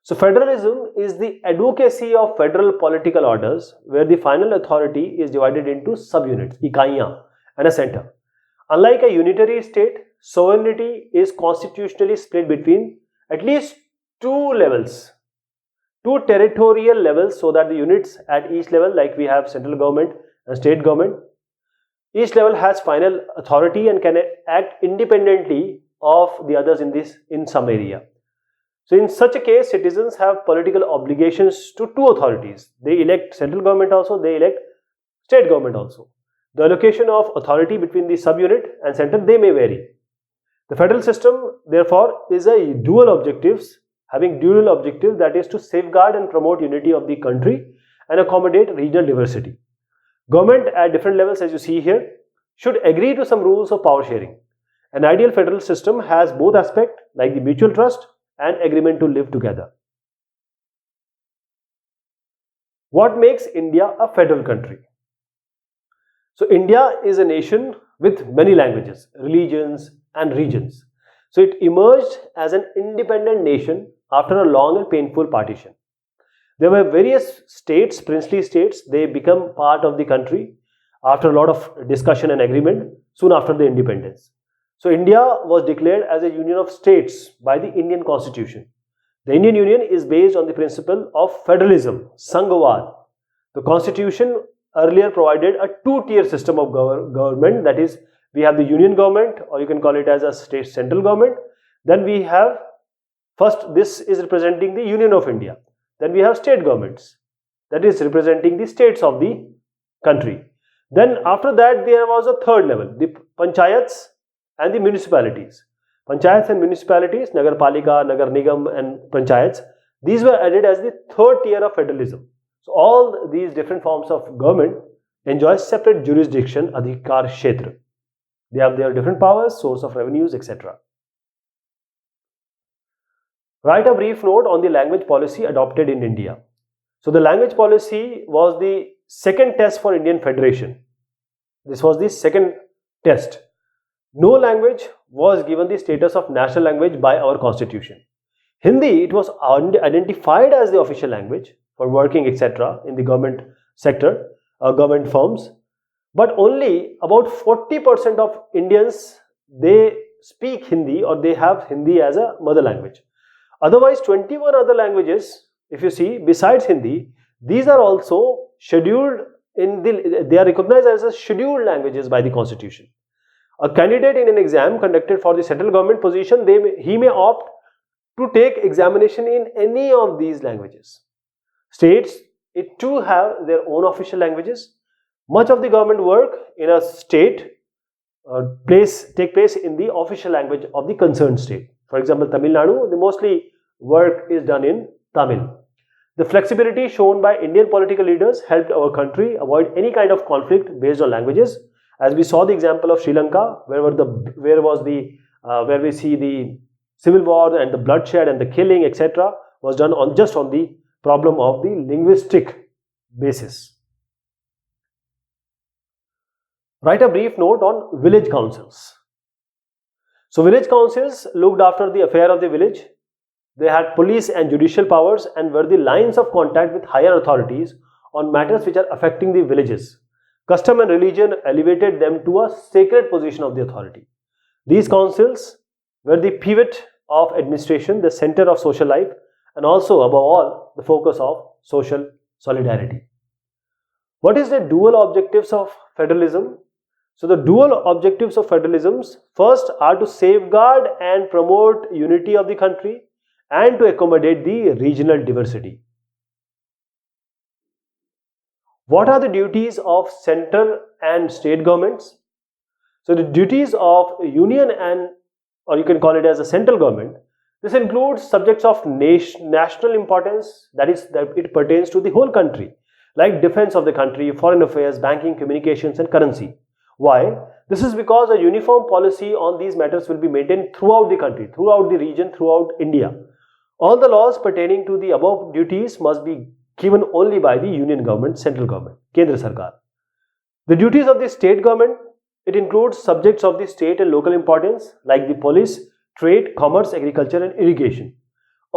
So federalism is the advocacy of federal political orders where the final authority is divided into subunits, ikaiyan, and a center. Unlike a unitary state, sovereignty is constitutionally split between at least two levels, two territorial levels, so that the units at each level, like we have central government and state government, each level has final authority and can act independently of the others in some area. So in such a case, citizens have political obligations to two authorities. They elect central government also, they elect state government also. The allocation of authority between the subunit and center, they may vary. The federal system, therefore, is a having dual objectives, that is to safeguard and promote unity of the country and accommodate regional diversity. Government at different levels, as you see here, should agree to some rules of power sharing. An ideal federal system has both aspects, like the mutual trust and agreement to live together. What makes India a federal country? So India is a nation with many languages, religions and regions. So it emerged as an independent nation after a long and painful partition. There were various states, princely states, they become part of the country after a lot of discussion and agreement soon after the independence. So India was declared as a union of states by the Indian Constitution. The Indian Union is based on the principle of federalism, Sangwar. The Constitution earlier provided a two-tier system of government, that is, we have the union government, or you can call it as a state central government. Then we have, first this is representing the Union of India. Then we have state governments, that is representing the states of the country. Then after that there was a third level, the panchayats and the municipalities. Panchayats and municipalities, Nagar Palika, Nagar Nigam and panchayats, these were added as the third tier of federalism. So all these different forms of government enjoy separate jurisdiction, adhikar kshetra. They have their different powers, source of revenues, etc. Write a brief note on the language policy adopted in India. So the language policy was the second test for Indian Federation. This was the second test. No language was given the status of national language by our constitution. Hindi, it was identified as the official language for working, etc. in the government sector, government firms. But only about 40% of Indians, they speak Hindi or they have Hindi as a mother language. Otherwise, 21 other languages, if you see, besides Hindi, these are also scheduled they are recognized as a scheduled languages by the constitution. A candidate in an exam conducted for the central government position, he may opt to take examination in any of these languages. States, it too have their own official languages. Much of the government work in a state take place in the official language of the concerned state. For example, Tamil Nadu, the mostly work is done in Tamil. The flexibility shown by Indian political leaders helped our country avoid any kind of conflict based on languages. As we saw the example of Sri Lanka, where we see the civil war and the bloodshed and the killing, etc., was done just on the problem of the linguistic basis. Write a brief note on village councils. So village councils looked after the affair of the village. They had police and judicial powers and were the lines of contact with higher authorities on matters which are affecting the villages. Custom and religion elevated them to a sacred position of the authority. These councils were the pivot of administration, the center of social life, and also, above all, the focus of social solidarity. What is the dual objectives of federalism? So the dual objectives of federalism first are to safeguard and promote unity of the country and to accommodate the regional diversity. What are the duties of central and state governments? So the duties of union or you can call it as a central government, this includes subjects of national importance, that it pertains to the whole country, like defense of the country, foreign affairs, banking, communications and currency. Why? This is because a uniform policy on these matters will be maintained throughout the country, throughout the region, throughout India. All the laws pertaining to the above duties must be given only by the union government, central government, Kendra Sarkar. The duties of the state government, it includes subjects of the state and local importance like the police, trade, commerce, agriculture and irrigation.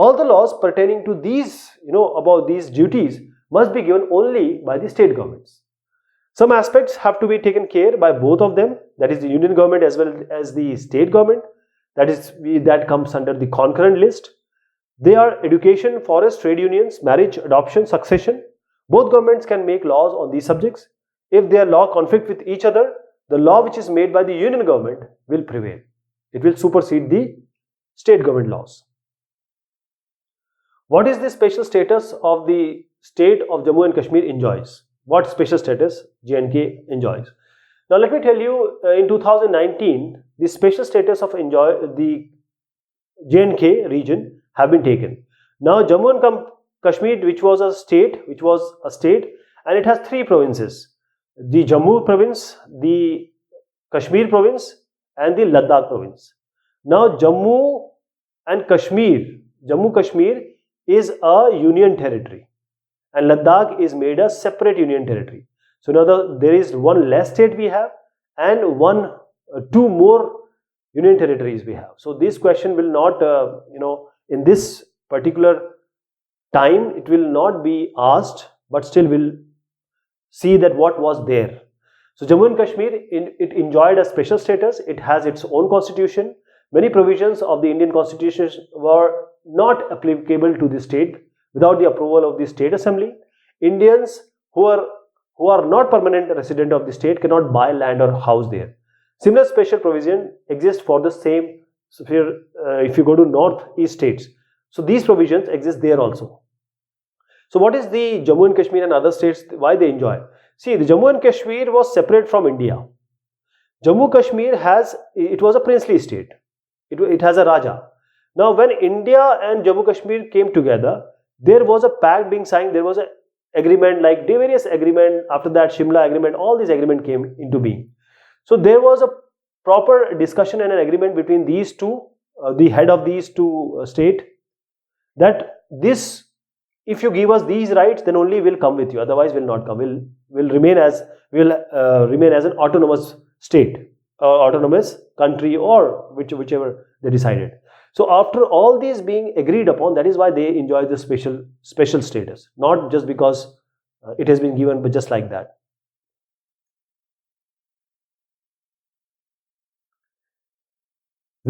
all the laws pertaining to these, about these duties must be given only by the state governments. Some aspects have to be taken care by both of them, that is the union government as well as the state government, that comes under the concurrent list. They are education, forest, trade unions, marriage, adoption, succession. Both governments can make laws on these subjects. If their law conflict with each other, the law which is made by the union government will prevail. It will supersede the state government laws. What is the special status of the state of Jammu and Kashmir enjoys? What special status J&K enjoys? Now let me tell you, in 2019, the special status of the J&K region have been taken. Now Jammu and Kashmir, which was a state, and it has 3 provinces: the Jammu province, the Kashmir province, and the Ladakh province. Now Jammu Kashmir is a union territory, and Ladakh is made a separate union territory. So now there is one less state we have, and two more union territories we have. So this question will not, in this particular time, it will not be asked, but still we'll see that what was there. So Jammu and Kashmir, it enjoyed a special status. It has its own constitution. Many provisions of the Indian constitution were not applicable to the state without the approval of the state assembly. Indians who are not permanent resident of the state cannot buy land or house there. Similar special provision exists for the same. So if you go to northeast states, so these provisions exist there also. So what is the Jammu and Kashmir and other states, why they enjoy? See, the Jammu and Kashmir was separate from India. Jammu Kashmir was a princely state. It has a Raja. Now when India and Jammu Kashmir came together, there was a pact being signed, there was an agreement, like various agreement, after that Shimla agreement, all these agreement came into being. So there was a proper discussion and an agreement between these two, the head of these two state, that this, if you give us these rights, then only we'll come with you, otherwise we'll not come. We'll remain as an autonomous state, or autonomous country, or whichever they decided. So after all these being agreed upon, that is why they enjoy the special status, not just because it has been given, but just like that.